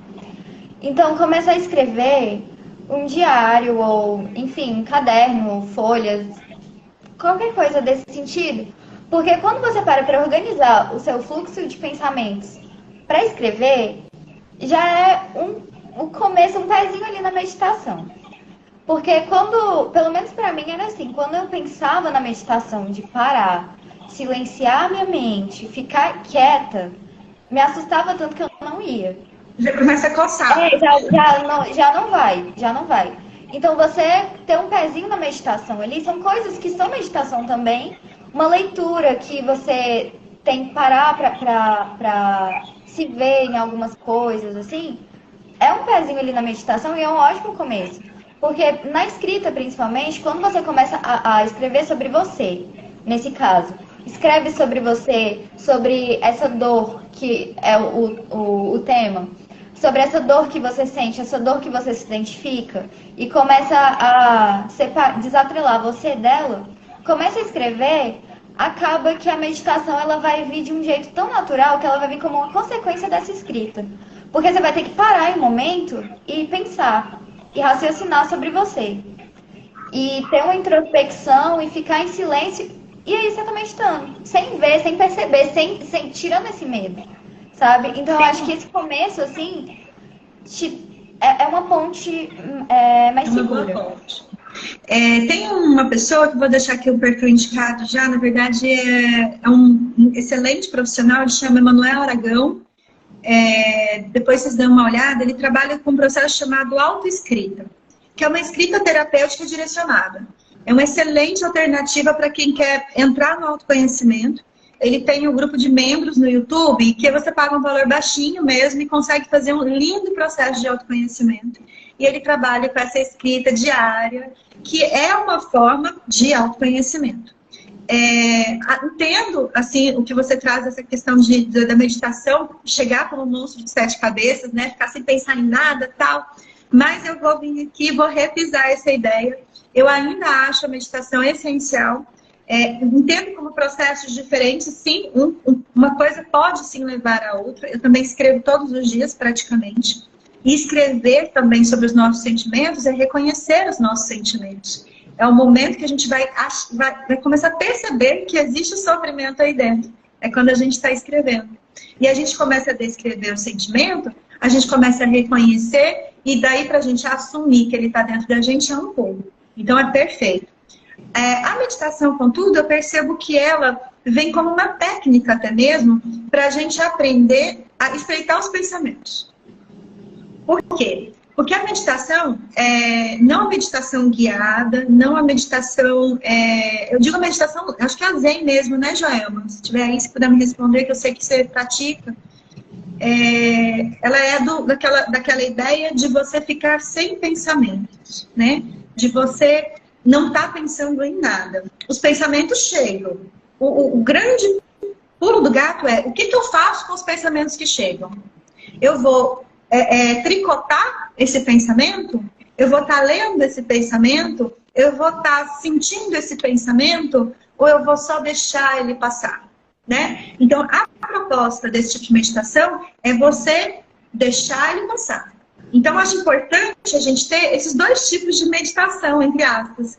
Então, começa a escrever um diário ou, enfim, um caderno, folhas, qualquer coisa desse sentido. Porque quando você para organizar o seu fluxo de pensamentos para escrever, já é o começo, um pezinho ali na meditação. Porque quando, pelo menos para mim era assim, quando eu pensava na meditação de parar, silenciar a minha mente, ficar quieta, me assustava tanto que eu não ia. Já começa a coçar. Já não vai. Então você ter um pezinho na meditação ali, são coisas que são meditação também. Uma leitura que você tem que parar para se ver em algumas coisas, assim, é um pezinho ali na meditação e é um ótimo começo. Porque na escrita, principalmente, quando você começa a escrever sobre você, nesse caso, escreve sobre você, sobre essa dor que é o tema, sobre essa dor que você sente, essa dor que você se identifica, e começa a desatrelar você dela, começa a escrever, acaba que a meditação ela vai vir de um jeito tão natural que ela vai vir como uma consequência dessa escrita. Porque você vai ter que parar em um momento e pensar, e raciocinar sobre você. E ter uma introspecção e ficar em silêncio, e aí você tá meditando. Sem ver, sem perceber, tirando esse medo, sabe? Então eu acho que esse começo, assim, é uma ponte mais segura. Tem uma pessoa que vou deixar aqui o perfil indicado já, na verdade é um excelente profissional, ele chama Emanuel Aragão. Depois vocês dão uma olhada, ele trabalha com um processo chamado autoescrita, que é uma escrita terapêutica direcionada. É uma excelente alternativa para quem quer entrar no autoconhecimento. Ele tem um grupo de membros no YouTube que você paga um valor baixinho mesmo e consegue fazer um lindo processo de autoconhecimento. E ele trabalha com essa escrita diária, que é uma forma de autoconhecimento. Entendo, assim, o que você traz, essa questão da meditação, chegar como um monstro de 7 cabeças, né? Ficar sem pensar em nada, tal. Mas eu vou vir aqui e vou revisar essa ideia. Eu ainda acho a meditação essencial. Entendo como processos diferentes, sim, uma coisa pode sim levar a outra. Eu também escrevo todos os dias, praticamente. E escrever também sobre os nossos sentimentos é reconhecer os nossos sentimentos. É o momento que a gente vai começar a perceber que existe sofrimento aí dentro. É quando a gente está escrevendo. E a gente começa a descrever o sentimento, a gente começa a reconhecer, e daí para a gente assumir que ele está dentro da gente é um pouco. Então é perfeito. A meditação, contudo, eu percebo que ela vem como uma técnica até mesmo para a gente aprender a estreitar os pensamentos. Por quê? Porque a meditação, não a meditação guiada, não a meditação... eu digo a meditação, acho que é a Zen mesmo, né, Joelma? Se tiver aí, se puder me responder, que eu sei que você pratica. Ela é daquela ideia de você ficar sem pensamentos, né? De você não estar pensando em nada. Os pensamentos chegam. O grande pulo do gato é, o que eu faço com os pensamentos que chegam? Eu vou tricotar esse pensamento? Eu vou estar lendo esse pensamento? Eu vou estar sentindo esse pensamento? Ou eu vou só deixar ele passar? Né? Então, a proposta desse tipo de meditação é você deixar ele passar. Então, acho importante a gente ter esses dois tipos de meditação, entre aspas.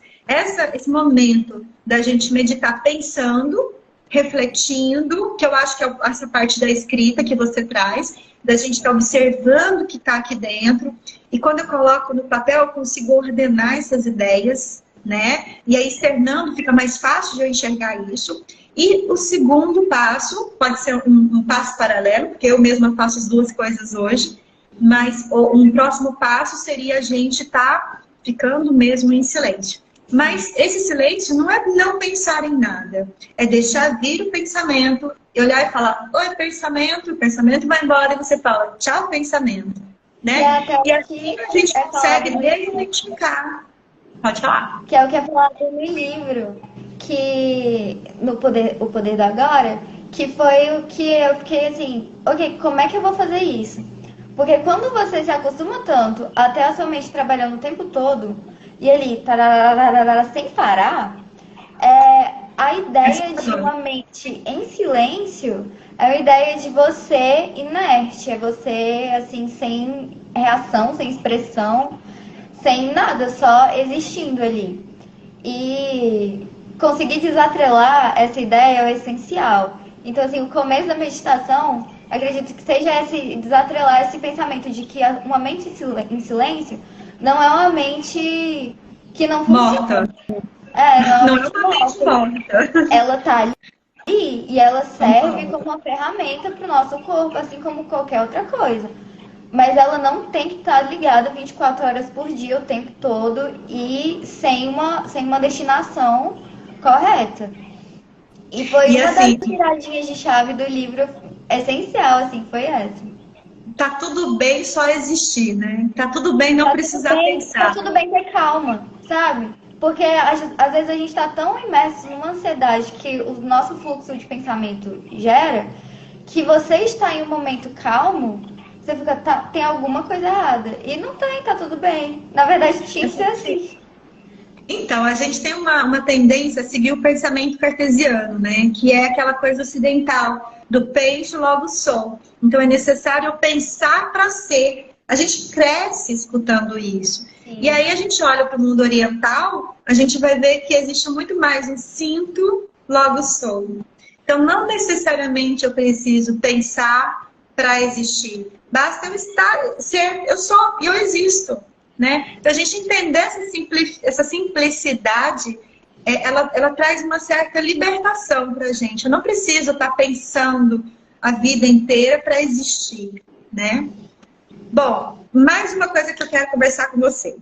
Esse momento da gente meditar pensando, refletindo, que eu acho que é essa parte da escrita que você traz, da gente estar observando o que está aqui dentro. E quando eu coloco no papel, eu consigo ordenar essas ideias, né? E aí, externando, fica mais fácil de eu enxergar isso. E o segundo passo, pode ser um passo paralelo, porque eu mesma faço as duas coisas hoje, mas um próximo passo seria a gente estar ficando mesmo em silêncio. Mas esse silêncio não é não pensar em nada, é deixar vir o pensamento, e olhar e falar, oi pensamento, o pensamento vai embora e você fala, tchau pensamento, né? E assim a gente consegue identificar. Pode falar. Que é o que é falado no livro, que no O Poder do Agora, que foi o que eu fiquei assim, ok, como é que eu vou fazer isso? Porque quando você se acostuma tanto a ter a sua mente trabalhando o tempo todo, e ali, sem parar, a ideia de uma mente em silêncio é a ideia de você inerte, é você, assim, sem reação, sem expressão, sem nada, só existindo ali. E conseguir desatrelar essa ideia é o essencial. Então, assim, o começo da meditação, acredito que seja desatrelar esse pensamento de que uma mente em silêncio não é uma mente que não funciona. Morta. Não é uma mente morta. Ela tá ali e ela serve como uma ferramenta para o nosso corpo, assim como qualquer outra coisa. Mas ela não tem que estar ligada 24 horas por dia, o tempo todo, e sem uma destinação correta. E foi uma das viradinhas de chave do livro essencial, assim, foi essa. Tá tudo bem só existir, né? Tá tudo bem não precisar pensar. Tá tudo bem ter calma, sabe? Porque às vezes a gente tá tão imerso numa ansiedade que o nosso fluxo de pensamento gera, que você está em um momento calmo, você fica, tem alguma coisa errada. E não tem, tá tudo bem. Na verdade, tinha que ser assim. Então, a gente tem uma tendência a seguir o pensamento cartesiano, né? Que é aquela coisa ocidental, do peixe logo sou. Então, é necessário pensar para ser. A gente cresce escutando isso. Sim. E aí, a gente olha para o mundo oriental, a gente vai ver que existe muito mais um sinto, logo sou. Então, não necessariamente eu preciso pensar para existir. Basta eu estar, ser, eu sou e eu existo. né? Então, a gente entender essa simplicidade, ela traz uma certa libertação para a gente. Eu não preciso estar pensando a vida inteira para existir, né? Bom, mais uma coisa que eu quero conversar com você.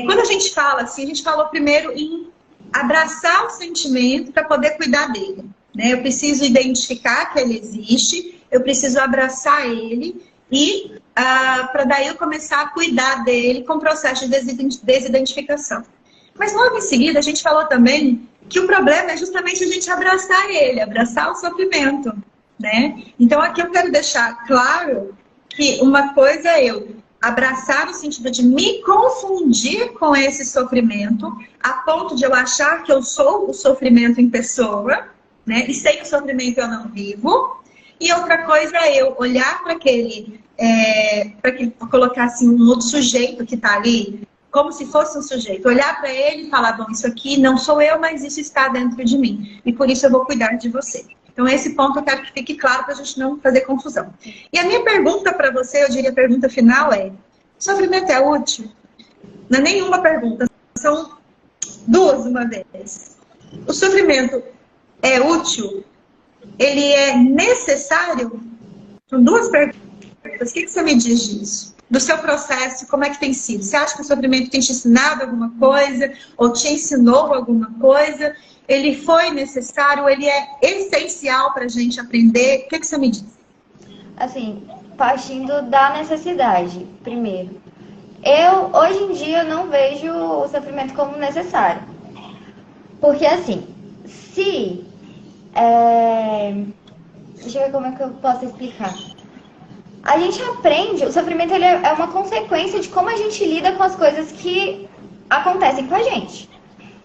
Quando a gente fala assim, a gente falou primeiro em abraçar o sentimento para poder cuidar dele, né? Eu preciso identificar que ele existe, eu preciso abraçar ele e para daí eu começar a cuidar dele com o processo de desidentificação. Mas logo em seguida a gente falou também que o problema é justamente a gente abraçar ele, abraçar o sofrimento, né? Então aqui eu quero deixar claro que uma coisa é eu abraçar no sentido de me confundir com esse sofrimento, a ponto de eu achar que eu sou o sofrimento em pessoa, né? E sem o sofrimento eu não vivo. E outra coisa é eu olhar para aquele, vou colocar assim, um outro sujeito que está ali, como se fosse um sujeito. Olhar para ele e falar, bom, isso aqui não sou eu, mas isso está dentro de mim. E por isso eu vou cuidar de você. Então, esse ponto eu quero que fique claro para a gente não fazer confusão. E a minha pergunta para você, eu diria a pergunta final é, sofrimento é útil? Não é nenhuma pergunta, são duas uma vez. O sofrimento é útil? Ele é necessário? São duas perguntas. O que você me diz disso? Do seu processo, como é que tem sido? Você acha que o sofrimento tem te ensinado alguma coisa? Ou te ensinou alguma coisa? Ele foi necessário? Ele é essencial para a gente aprender? O que você me diz? Assim, partindo da necessidade, primeiro. Hoje em dia, não vejo o sofrimento como necessário. Porque, assim, deixa eu ver como é que eu posso explicar. A gente aprende, o sofrimento ele é uma consequência de como a gente lida com as coisas que acontecem com a gente.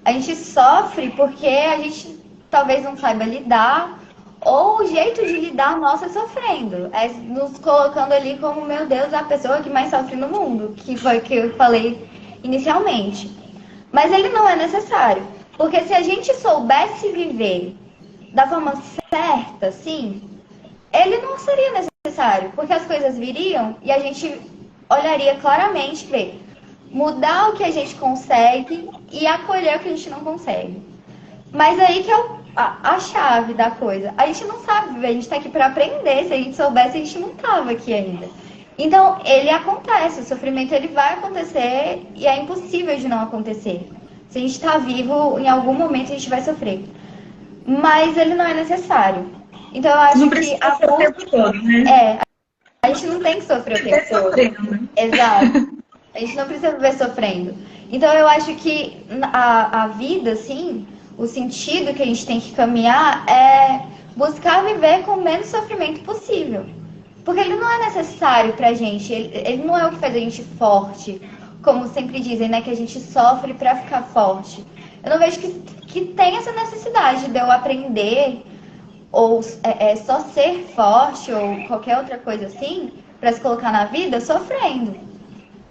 A gente sofre porque a gente talvez não saiba lidar, ou o jeito de lidar nosso é sofrendo. É nos colocando ali como, meu Deus, a pessoa que mais sofre no mundo, que foi o que eu falei inicialmente. Mas ele não é necessário, porque se a gente soubesse viver da forma certa, sim, ele não seria necessário, porque as coisas viriam e a gente olharia claramente, ver, mudar o que a gente consegue e acolher o que a gente não consegue. Mas aí que é a chave da coisa. A gente não sabe viver, a gente está aqui para aprender. Se a gente soubesse, a gente não estava aqui ainda. Então, ele acontece, o sofrimento ele vai acontecer e é impossível de não acontecer. Se a gente está vivo, em algum momento a gente vai sofrer. Mas ele não é necessário. Então, eu acho que a tempo todo, né? A gente não tem que sofrer o tempo todo. Exato. A gente não precisa viver sofrendo. Então, eu acho que a vida, assim, o sentido que a gente tem que caminhar é buscar viver com o menos sofrimento possível. Porque ele não é necessário pra gente. Ele não é o que faz a gente forte. Como sempre dizem, né? Que a gente sofre pra ficar forte. Eu não vejo que tem essa necessidade de eu aprender ou só ser forte ou qualquer outra coisa assim pra se colocar na vida sofrendo.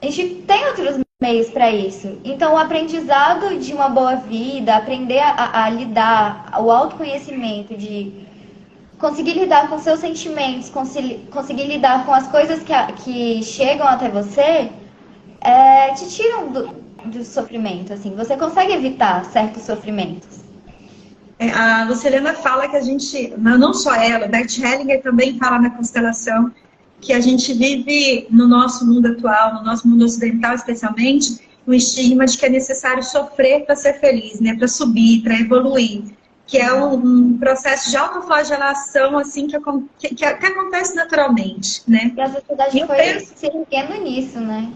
A gente tem outros meios para isso. Então, o aprendizado de uma boa vida, aprender a lidar, o autoconhecimento, de conseguir lidar com seus sentimentos, conseguir lidar com as coisas que chegam até você, te tiram do sofrimento. Assim. Você consegue evitar certos sofrimentos. A Lucilena fala que a gente, não só ela, Bert Hellinger também fala na constelação, que a gente vive no nosso mundo atual, no nosso mundo ocidental especialmente, o estigma de que é necessário sofrer para ser feliz, né? Para subir, para evoluir. Que é um processo de autoflagelação assim, que acontece naturalmente, né? E a sociedade foi se erguendo nisso, né?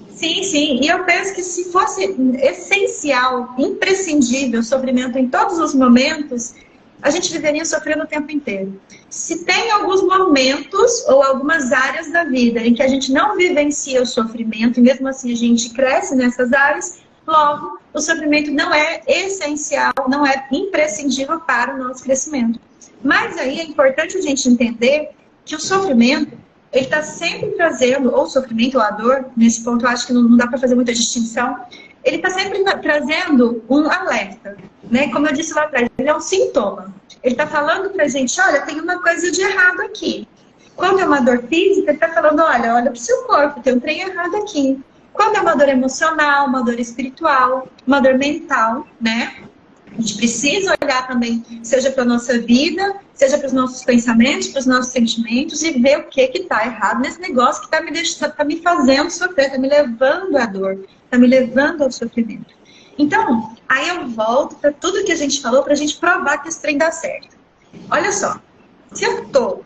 Sim, sim. E eu penso que se fosse essencial, imprescindível, o sofrimento em todos os momentos, a gente viveria sofrendo o tempo inteiro. Se tem alguns momentos ou algumas áreas da vida em que a gente não vivencia o sofrimento, e mesmo assim a gente cresce nessas áreas, logo, o sofrimento não é essencial, não é imprescindível para o nosso crescimento. Mas aí é importante a gente entender que o sofrimento, ele está sempre trazendo, ou o sofrimento ou a dor, nesse ponto eu acho que não dá para fazer muita distinção, ele está sempre trazendo um alerta, né? Como eu disse lá atrás, ele é um sintoma. Ele está falando para a gente, olha, tem uma coisa de errado aqui. Quando é uma dor física, ele está falando, olha para o seu corpo, tem um trem errado aqui. Quando é uma dor emocional, uma dor espiritual, uma dor mental, né? A gente precisa olhar também, seja para a nossa vida, seja para os nossos pensamentos, para os nossos sentimentos, e ver o que está errado nesse negócio que está me fazendo sofrer, está me levando à dor, está me levando ao sofrimento. Então, aí eu volto para tudo que a gente falou, para a gente provar que esse trem dá certo. Olha só, se eu estou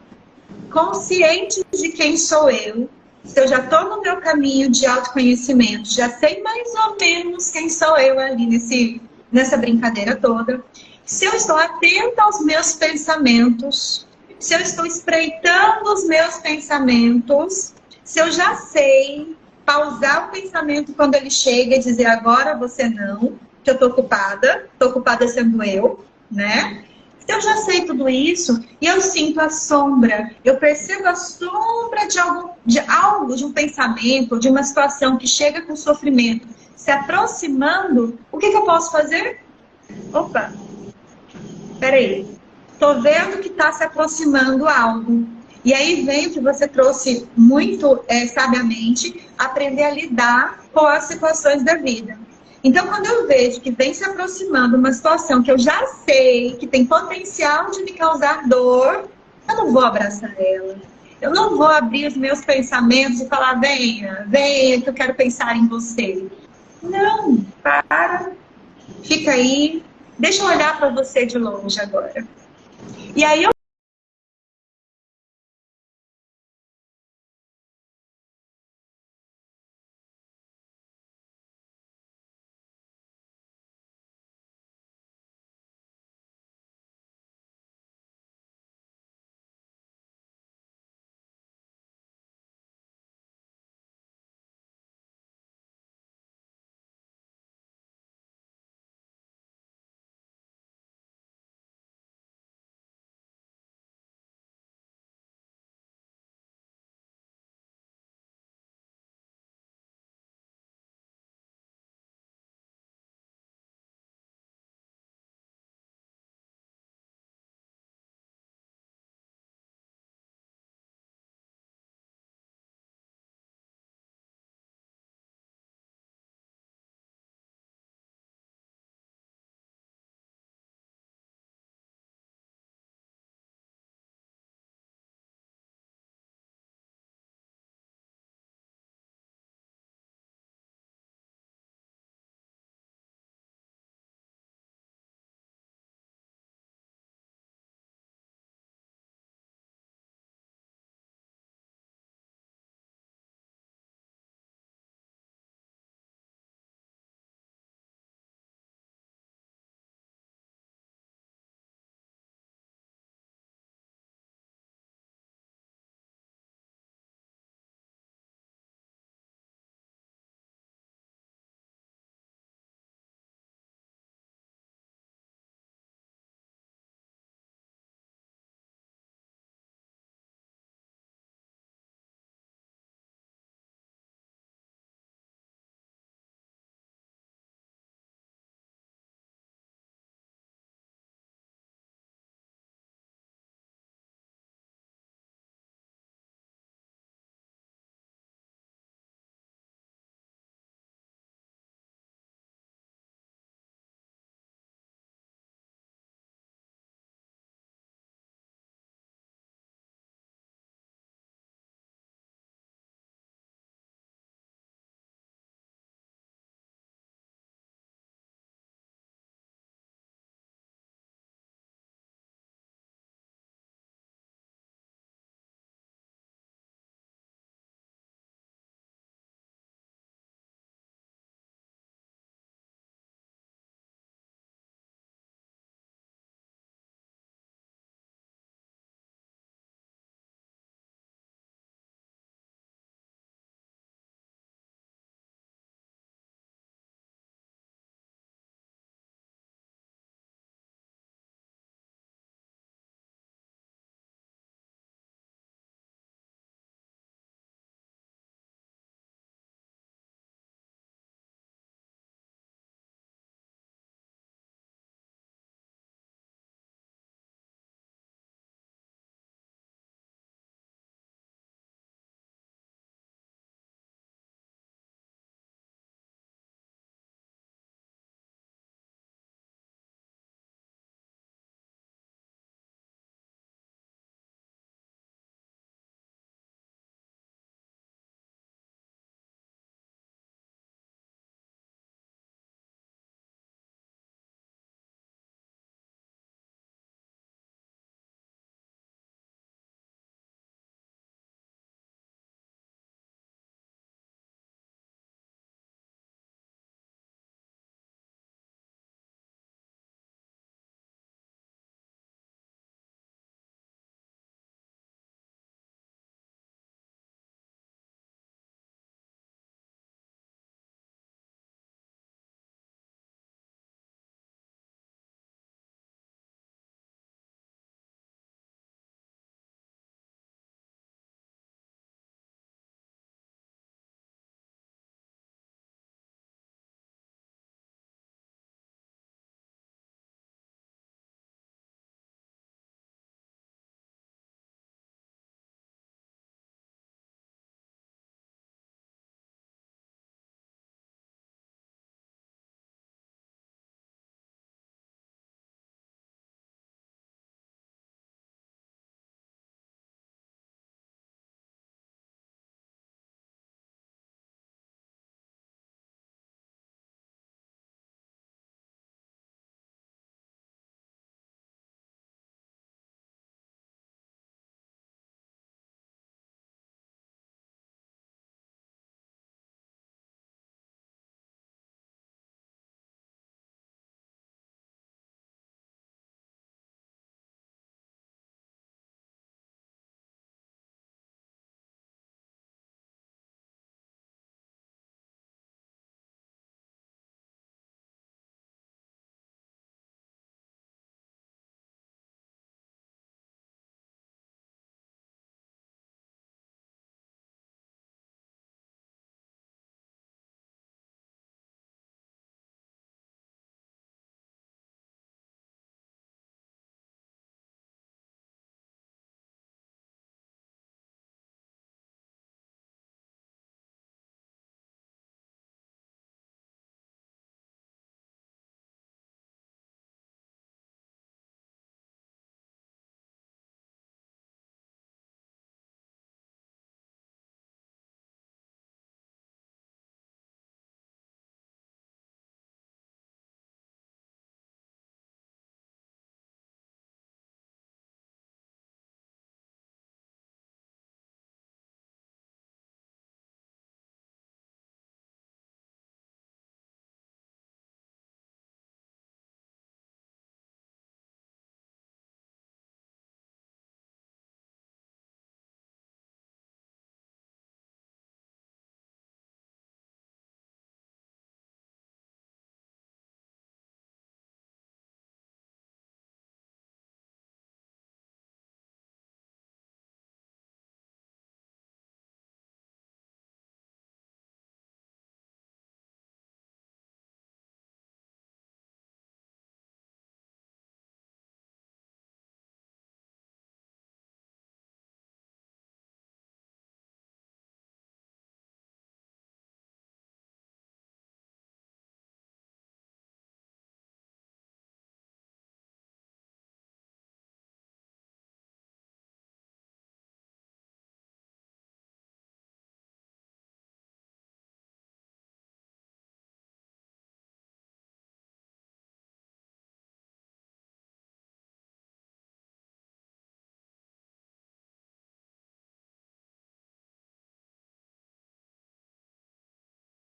consciente de quem sou eu, se eu já estou no meu caminho de autoconhecimento, já sei mais ou menos quem sou eu ali nessa brincadeira toda, se eu estou atenta aos meus pensamentos, se eu estou espreitando os meus pensamentos, se eu já sei pausar o pensamento quando ele chega e dizer agora você não, que eu estou ocupada sendo eu, né? Se eu já sei tudo isso e eu sinto a sombra, eu percebo a sombra de um pensamento, de uma situação que chega com sofrimento, se aproximando, o que eu posso fazer? Opa, peraí, tô vendo que está se aproximando algo. E aí vem o que você trouxe muito sabiamente, aprender a lidar com as situações da vida. Então, quando eu vejo que vem se aproximando uma situação que eu já sei que tem potencial de me causar dor, eu não vou abraçar ela. Eu não vou abrir os meus pensamentos e falar, venha, que eu quero pensar em você. Não, para, fica aí, deixa eu olhar para você de longe agora. E aí eu